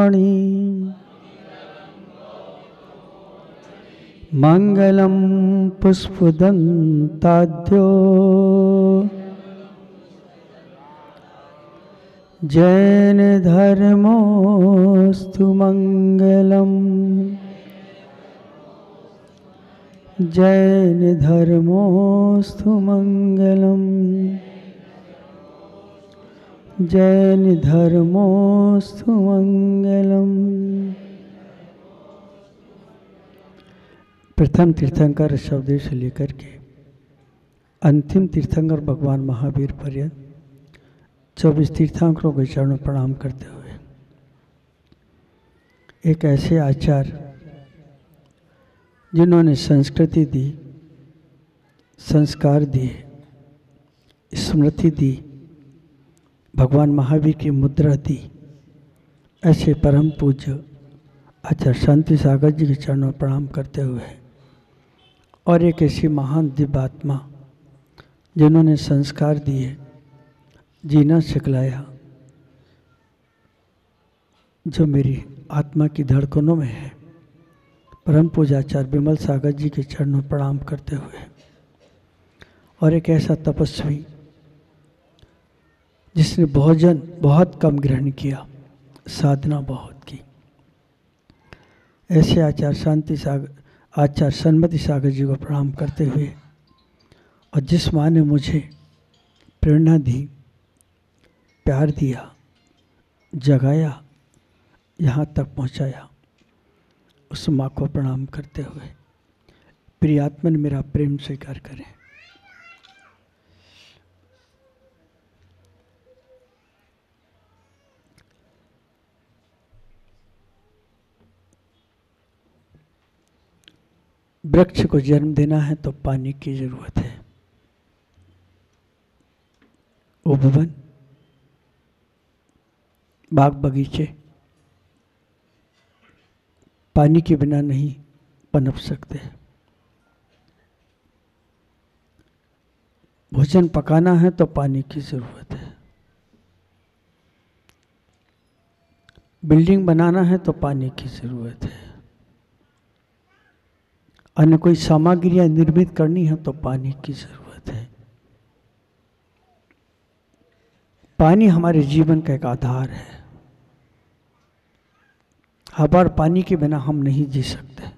शिरोमणि मंगलम पुष्पदंताद्यो जैन धर्मोस्तु मंगलम जैन धर्मोस्तु मंगलम जैन धर्मोस्तु मंगलम। प्रथम तीर्थंकर ऋषभदेव से लेकर के अंतिम तीर्थंकर भगवान महावीर पर्यंत 24 तीर्थंकरों के चरणों प्रणाम करते हुए एक ऐसे आचार्य जिन्होंने संस्कृति दी, संस्कार दिए, स्मृति दी, भगवान महावीर की मुद्रा दी, ऐसे परम पूज्य आचार्य शांति सागर जी के चरणों में प्रणाम करते हुए और एक ऐसी महान दिव्यात्मा जिन्होंने संस्कार दिए, जीना सिखलाया, जो मेरी आत्मा की धड़कनों में है, परम पूज्याचार्य विमल सागर जी के चरणों में प्रणाम करते हुए और एक ऐसा तपस्वी जिसने भोजन बहुत कम ग्रहण किया, साधना बहुत की, ऐसे आचार्य सन्मति सागर जी को प्रणाम करते हुए और जिस माँ ने मुझे प्रेरणा दी, प्यार दिया, जगाया, यहाँ तक पहुँचाया, उस माँ को प्रणाम करते हुए प्रियात्मन मेरा प्रेम स्वीकार करें। वृक्ष को जन्म देना है तो पानी की जरूरत है। उपवन, बाग बगीचे पानी के बिना नहीं पनप सकते। भोजन पकाना है तो पानी की जरूरत है। बिल्डिंग बनाना है तो पानी की जरूरत है। अन्य कोई सामग्रियां निर्मित करनी है तो पानी की जरूरत है। पानी हमारे जीवन का एक आधार है। हवा और पानी के बिना हम नहीं जी सकते।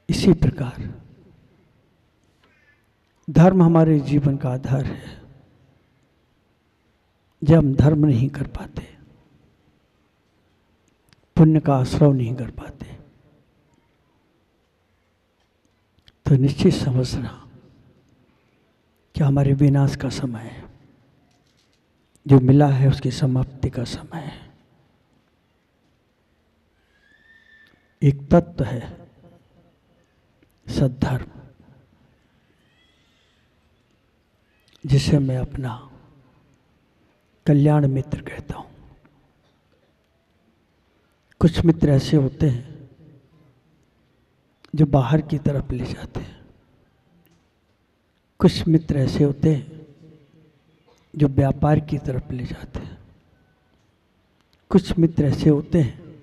इसी प्रकार धर्म हमारे जीवन का आधार है। जब हम धर्म नहीं कर पाते, पुण्य का आश्रय नहीं कर पाते, तो निश्चित समझना कि हमारे विनाश का समय है। जो मिला है उसकी समाप्ति का समय है। एक तत्व है सद्धर्म, जिसे मैं अपना कल्याण मित्र कहता हूं। कुछ मित्र ऐसे होते हैं जो बाहर की तरफ ले जाते हैं। कुछ मित्र ऐसे होते हैं जो व्यापार की तरफ ले जाते हैं। कुछ मित्र ऐसे होते हैं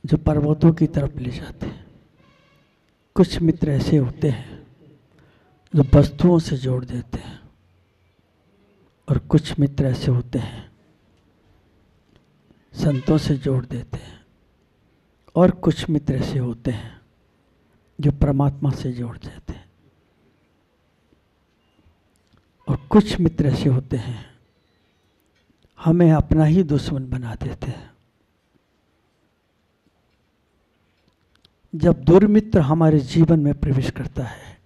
जो पर्वतों की तरफ ले जाते हैं। कुछ मित्र ऐसे होते हैं जो वस्तुओं से जोड़ देते हैं। और कुछ मित्र ऐसे होते हैं संतों से जोड़ देते हैं। और कुछ मित्र ऐसे होते हैं जो परमात्मा से जोड़ देते हैं। और कुछ मित्र ऐसे होते हैं हमें अपना ही दुश्मन बना देते हैं। जब दुर्मित्र हमारे जीवन में प्रवेश करता है,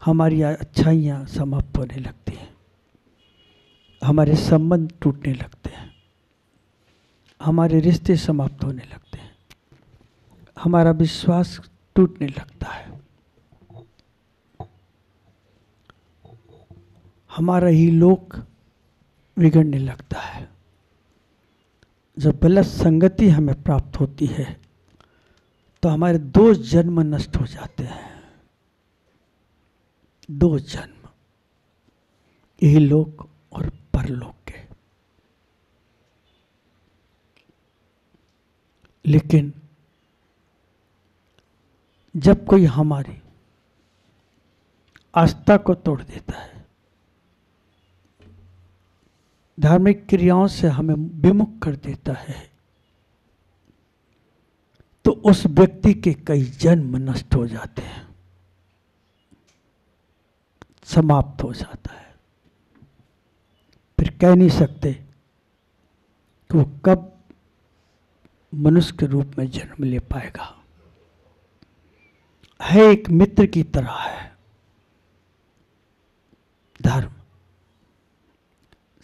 हमारी अच्छाइयाँ समाप्त होने लगती हैं, हमारे संबंध टूटने लगते हैं, हमारे रिश्ते समाप्त होने लगते हैं, हमारा विश्वास टूटने लगता है, हमारा ही लोक बिगड़ने लगता है। जब गलत संगति हमें प्राप्त होती है तो हमारे 2 जन्म नष्ट हो जाते हैं। 2 जन्म, इहलोक और परलोक के। लेकिन जब कोई हमारी आस्था को तोड़ देता है, धार्मिक क्रियाओं से हमें विमुख कर देता है, तो उस व्यक्ति के कई जन्म नष्ट हो जाते हैं, समाप्त हो जाता है। फिर कह नहीं सकते कि वो कब मनुष्य के रूप में जन्म ले पाएगा। है एक मित्र की तरह है धर्म,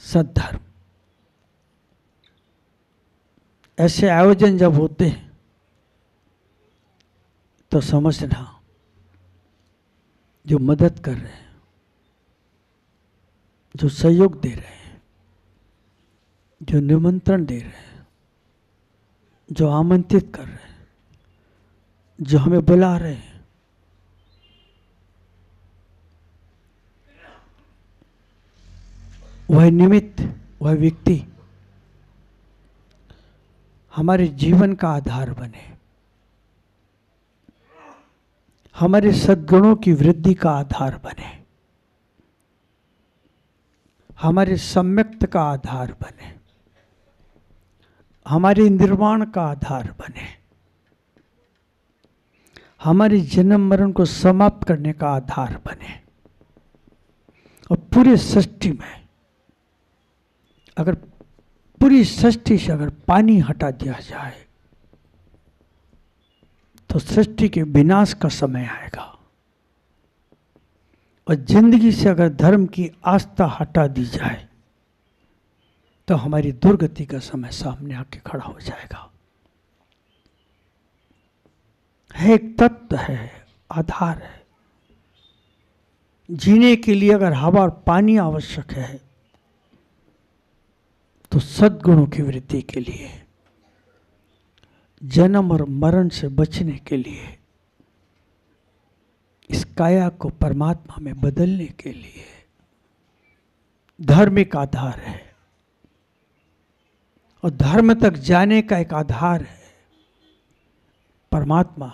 सद्धर्म। ऐसे आयोजन जब होते हैं तो समझना, जो मदद कर रहे हैं, जो सहयोग दे रहे हैं, जो निमंत्रण दे रहे हैं, जो आमंत्रित कर रहे हैं, जो हमें बुला रहे हैं, वह निमित्त, वह व्यक्ति हमारे जीवन का आधार बने, हमारे सद्गुणों की वृद्धि का आधार बने, हमारे सम्यक्त का आधार बने, हमारे निर्माण का आधार बने, हमारे जन्म मरण को समाप्त करने का आधार बने। और पूरे सृष्टि में अगर पूरी सृष्टि से अगर पानी हटा दिया जाए तो सृष्टि के विनाश का समय आएगा। और जिंदगी से अगर धर्म की आस्था हटा दी जाए तो हमारी दुर्गति का समय सामने आके खड़ा हो जाएगा। है एक तत्व है, आधार है। जीने के लिए अगर हवा और पानी आवश्यक है तो सद्गुणों की वृद्धि के लिए, जन्म और मरण से बचने के लिए, इस काया को परमात्मा में बदलने के लिए धार्मिक आधार है। और धर्म तक जाने का एक आधार है परमात्मा।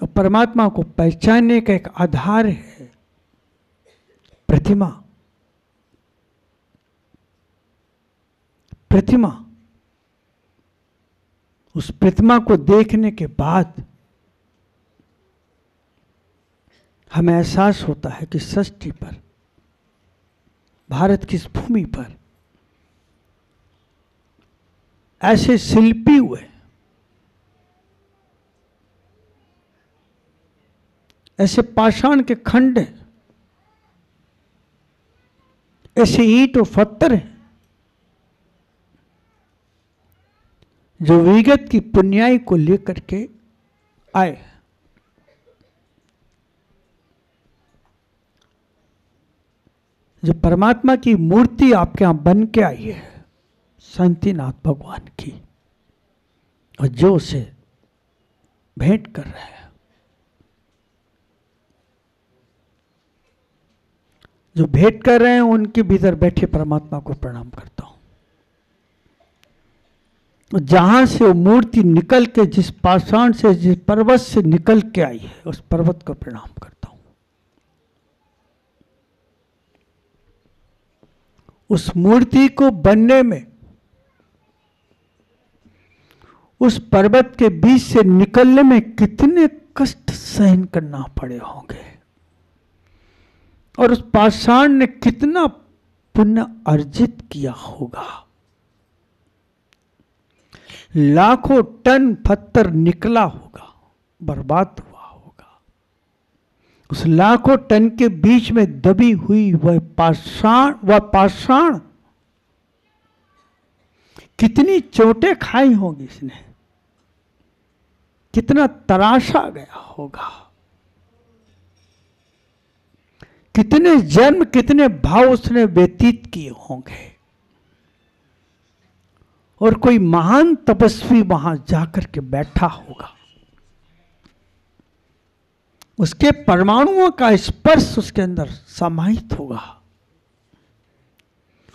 और परमात्मा को पहचानने का एक आधार है प्रतिमा। प्रतिमा, उस प्रतिमा को देखने के बाद हमें एहसास होता है कि सृष्टि पर, भारत की इस भूमि पर ऐसे शिल्पी हुए, ऐसे पाषाण के खंड हैं, ऐसे ईंट और पत्थर हैं जो विगत की पुण्याई को लेकर के आए। जो परमात्मा की मूर्ति आपके यहां बन के आई है शांतिनाथ भगवान की, और जो उसे भेंट कर रहे हैं, जो भेंट कर रहे हैं, उनके भीतर बैठे परमात्मा को प्रणाम करता हूं। जहां से वो मूर्ति निकल के, जिस पाषाण से, जिस पर्वत से निकल के आई है, उस पर्वत को प्रणाम करता हूं। उस मूर्ति को बनने में, उस पर्वत के बीच से निकलने में कितने कष्ट सहन करना पड़े होंगे, और उस पाषाण ने कितना पुण्य अर्जित किया होगा। लाखों टन पत्थर निकला होगा, बर्बाद हुआ होगा। उस लाखों टन के बीच में दबी हुई वह पाषाण कितनी चोटें खाई होंगी इसने, कितना तराशा गया होगा, कितने जन्म, कितने भाव उसने व्यतीत किए होंगे। और कोई महान तपस्वी वहां जाकर के बैठा होगा, उसके परमाणुओं का स्पर्श उसके अंदर समाहित होगा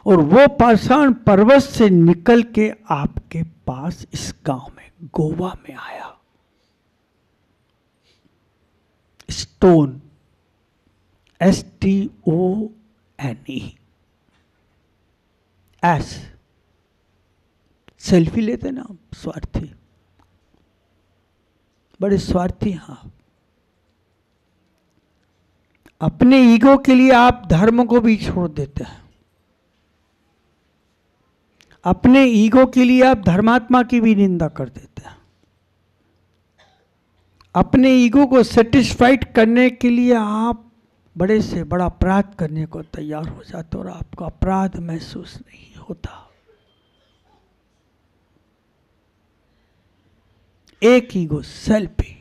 और वो पाषाण पर्वत से निकल के आपके पास इस गांव में, गोवा में आया। Stone, STONE, S. सेल्फी लेते ना आप, स्वार्थी, बड़े स्वार्थी हैं आप। अपने ईगो के लिए आप धर्म को भी छोड़ देते हैं। अपने ईगो के लिए आप धर्मात्मा की भी निंदा कर देते हैं। अपने ईगो को सेटिस्फाइड करने के लिए आप बड़े से बड़ा अपराध करने को तैयार हो जाते और आपको अपराध महसूस नहीं होता। एक ईगो, सेल्फी।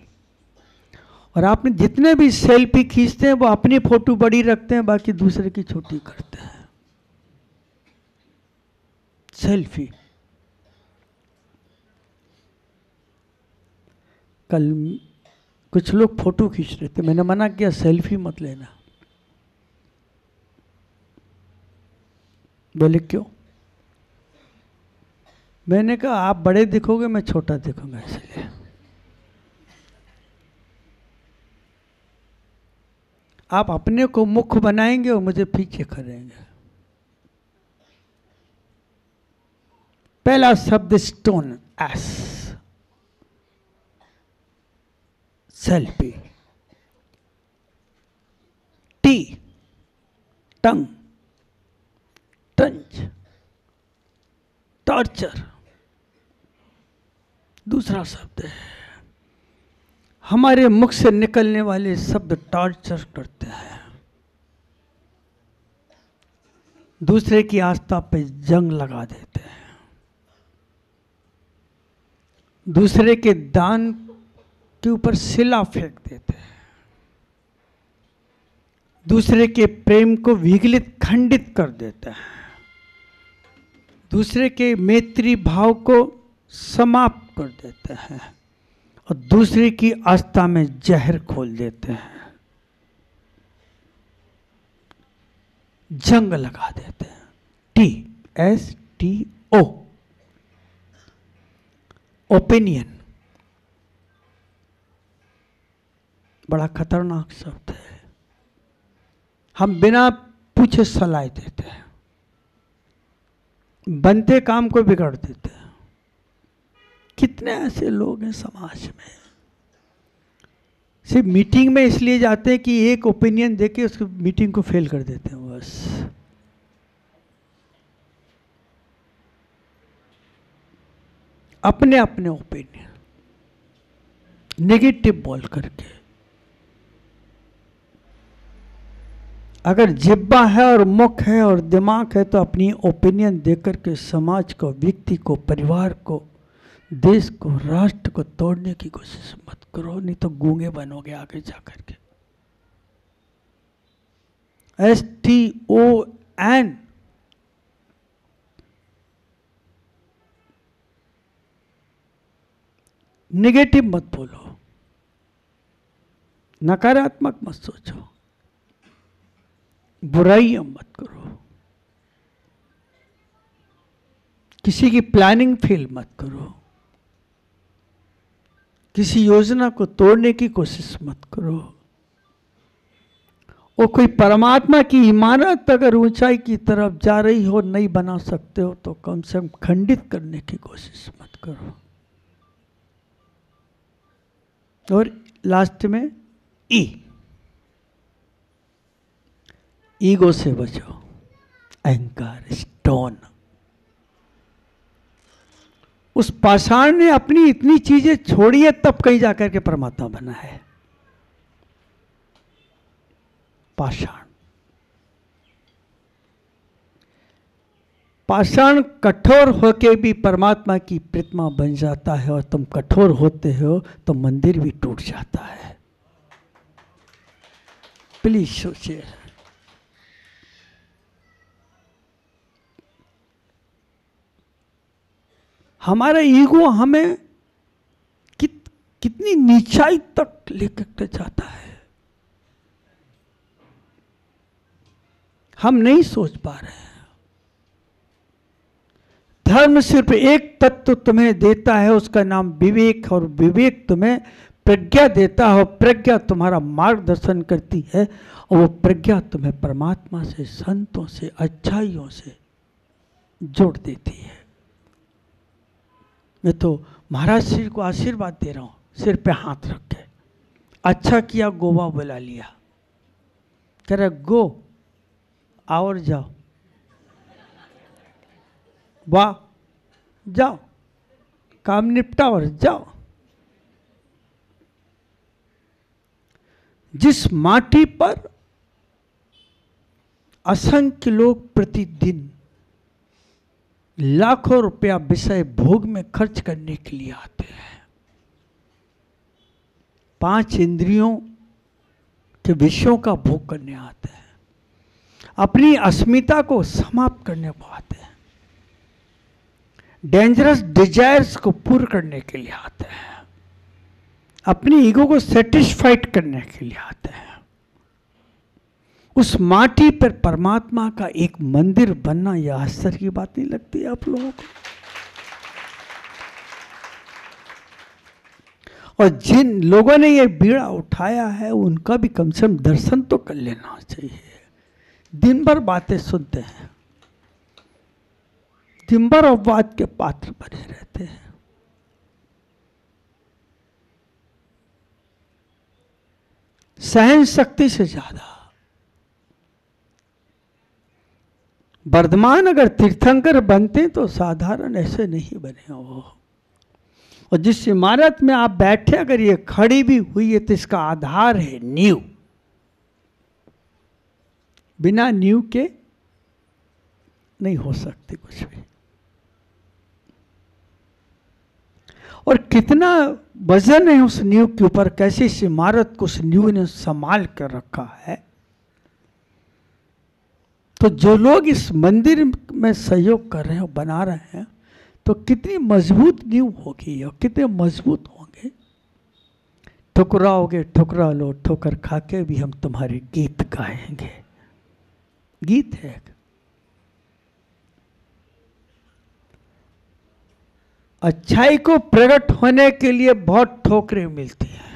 और आपने जितने भी सेल्फी खींचते हैं वो अपनी फोटो बड़ी रखते हैं, बाकी दूसरे की छोटी करते हैं। सेल्फी। कल कुछ लोग फोटो खींच रहे थे, मैंने मना किया सेल्फी मत लेना। बोले क्यों? मैंने कहा आप बड़े दिखोगे, मैं छोटा दिखूंगा, इसलिए। आप अपने को मुख्य बनाएंगे और मुझे पीछे करेंगे। पहला शब्द स्टोन, एस, सेल्फी। टी, टंग, टंच, टॉर्चर। दूसरा शब्द है, हमारे मुख से निकलने वाले शब्द टॉर्चर करते हैं, दूसरे की आस्था पे जंग लगा देते हैं, दूसरे के दान के ऊपर सिला फेंक देते हैं, दूसरे के प्रेम को विगलित, खंडित कर देते हैं, दूसरे के मैत्री भाव को समाप्त कर देते हैं और दूसरे की आस्था में जहर खोल देते हैं, जंग लगा देते हैं। TSTO, opinion. बड़ा खतरनाक शब्द है। हम बिना पूछे सलाह देते हैं, बनते काम को बिगाड़ देते हैं। कितने ऐसे लोग हैं समाज में, सिर्फ मीटिंग में इसलिए जाते हैं कि एक ओपिनियन देके उसकी मीटिंग को फेल कर देते हैं बस। अपने अपने ओपिनियन नेगेटिव बोल करके। अगर जिब्बा है और मुख है और दिमाग है तो अपनी ओपिनियन देकर के समाज को, व्यक्ति को, परिवार को, देश को, राष्ट्र को तोड़ने की कोशिश मत करो, नहीं तो गूंगे बनोगे आगे जाकर के। STON, नेगेटिव मत बोलो, नकारात्मक मत सोचो, बुराइयां मत करो, किसी की प्लानिंग फेल मत करो, किसी योजना को तोड़ने की कोशिश मत करो। और कोई परमात्मा की इमारत अगर ऊंचाई की तरफ जा रही हो, नहीं बना सकते हो, तो कम से कम खंडित करने की कोशिश मत करो। और लास्ट में ईगो से बचो, अहंकार, स्टोन। उस पाषाण ने अपनी इतनी चीजें छोड़ी है, तब कहीं जाकर के परमात्मा बना है। पाषाण, पाषाण कठोर होके भी परमात्मा की प्रतिमा बन जाता है, और तुम कठोर होते हो तो मंदिर भी टूट जाता है। प्लीज सोचिए। हमारा ईगो हमें कितनी नीचाई तक लेकर जाता है। हम नहीं सोच पा रहे हैं। धर्म सिर्फ एक तत्व तुम्हें देता है, उसका नाम विवेक, और विवेक तुम्हें प्रज्ञा देता है, प्रज्ञा तुम्हारा मार्गदर्शन करती है, और वो प्रज्ञा तुम्हें परमात्मा से, संतों से, अच्छाइयों से जोड़ देती है। मैं तो महाराज श्री को आशीर्वाद दे रहा हूं, सिर पे हाथ रख के। अच्छा किया गोवा बुला लिया, कह रहे गो और जाओ, वाह जाओ, काम निपटा और जाओ। जिस माटी पर असंख्य लोग प्रतिदिन लाखों रुपया विषय भोग में खर्च करने के लिए आते हैं, 5 इंद्रियों के विषयों का भोग करने आते हैं, अपनी अस्मिता को समाप्त करने को आते हैं, डेंजरस डिजायर्स को पूर्ण करने के लिए आते हैं, अपनी ईगो को सेटिस्फाइड करने के लिए आते हैं। उस माटी पर परमात्मा का एक मंदिर बनना, यह आश्चर्य की बात नहीं लगती आप लोगों को? और जिन लोगों ने ये बीड़ा उठाया है उनका भी कम से कम दर्शन तो कर लेना चाहिए। दिन भर बातें सुनते हैं, दिन भर अपवाद के पात्र बने रहते हैं। सहन शक्ति से ज्यादा वर्धमान अगर तीर्थंकर बनते तो साधारण ऐसे नहीं बने हो। और जिस इमारत में आप बैठे अगर ये खड़ी भी हुई है तो इसका आधार है नींव। बिना नींव के नहीं हो सकती कुछ भी। और कितना वजन है उस नींव के ऊपर, कैसे इस इमारत को उस नींव ने संभाल कर रखा है। तो जो लोग इस मंदिर में सहयोग कर रहे हैं, बना रहे हैं, तो कितनी मजबूत नींव होगी और कितने मजबूत होंगे। ठुकराओगे ठुकरा लो, ठोकर खा के भी हम तुम्हारे गीत गाएंगे। गीत है। अच्छाई को प्रकट होने के लिए बहुत ठोकरें मिलती हैं।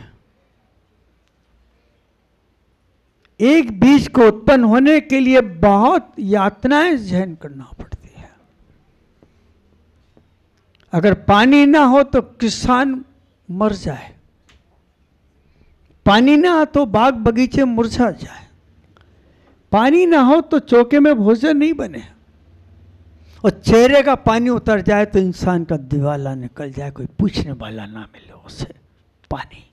एक बीज को उत्पन्न होने के लिए बहुत यातनाएं सहन करना पड़ती है। अगर पानी ना हो तो किसान मर जाए, पानी ना हो तो बाग बगीचे मुरझा जाए, पानी ना हो तो चौके में भोजन नहीं बने, और चेहरे का पानी उतर जाए तो इंसान का दिवाला निकल जाए, कोई पूछने वाला ना मिले उसे। पानी